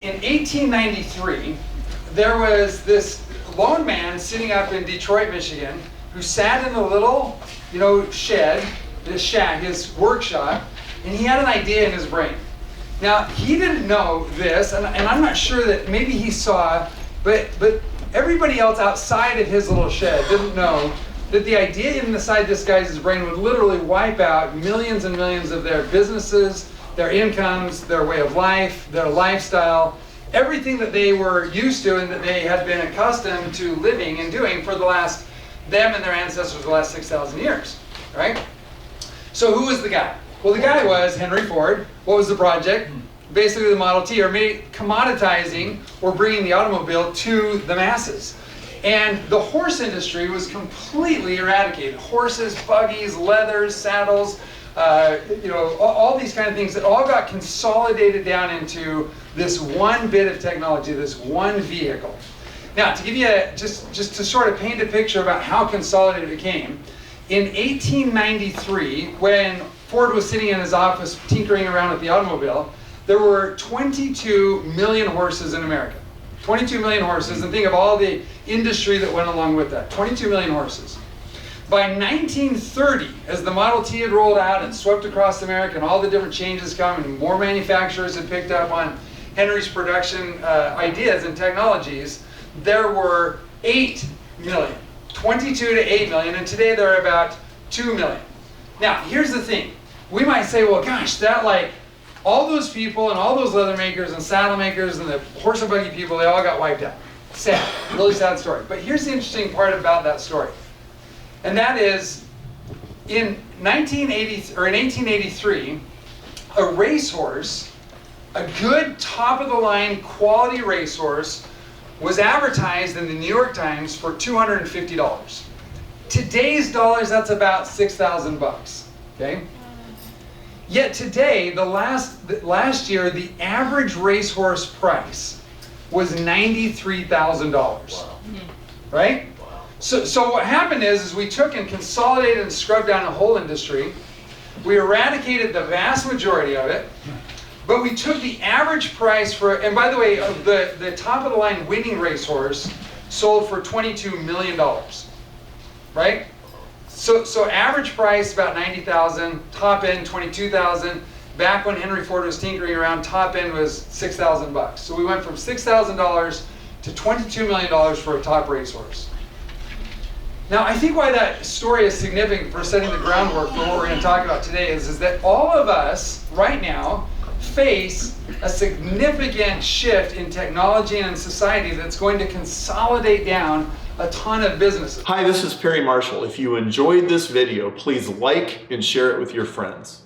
In 1893, there was this lone man sitting up in Detroit, Michigan, who sat in a little, shed, his shack, his workshop, and he had an idea in his brain. Now, he didn't know this, and I'm not sure that maybe he saw, but everybody else outside of his little shed didn't know that the idea inside this guy's brain would literally wipe out millions and millions of their businesses, their incomes, their way of life, their lifestyle, everything that they were used to and that they had been accustomed to living and doing for them and their ancestors the last 6,000 years, right? So who was the guy? Well, the guy was Henry Ford. What was the project? Basically the Model T, or commoditizing or bringing the automobile to the masses. And the horse industry was completely eradicated. Horses, buggies, leathers, saddles, all these kind of things that all got consolidated down into this one bit of technology, this one vehicle. Now, to give you just to sort of paint a picture about how consolidated it became, in 1893, when Ford was sitting in his office tinkering around with the automobile, there were 22 million horses in America. 22 million horses, and think of all the industry that went along with that. 22 million horses. By 1930, as the Model T had rolled out and swept across America and all the different changes come and more manufacturers had picked up on Henry's production ideas and technologies, there were 8 million. 22 to 8 million, and today there are about 2 million. Now, here's the thing. We might say, well, gosh, all those people and all those leather makers and saddle makers and the horse and buggy people, they all got wiped out. Sad, really sad story. But here's the interesting part about that story. And that is, in 1883, a racehorse, a good top-of-the-line quality racehorse, was advertised in the New York Times for $250. Today's dollars, that's about 6,000 bucks. Okay? Yet today, last year, the average racehorse price was $93,000. Wow. Right? So what happened is we took and consolidated and scrubbed down a whole industry. We eradicated the vast majority of it, but we took the average price for, and by the way, the top of the line winning racehorse sold for $22 million, right? So average price about $90,000, top end $22,000. Back when Henry Ford was tinkering around, top end was $6,000 bucks. So we went from $6,000 to $22 million for a top racehorse. Now, I think why that story is significant for setting the groundwork for what we're going to talk about today is that all of us right now face a significant shift in technology and in society that's going to consolidate down a ton of businesses. Hi, this is Perry Marshall. If you enjoyed this video, please like and share it with your friends.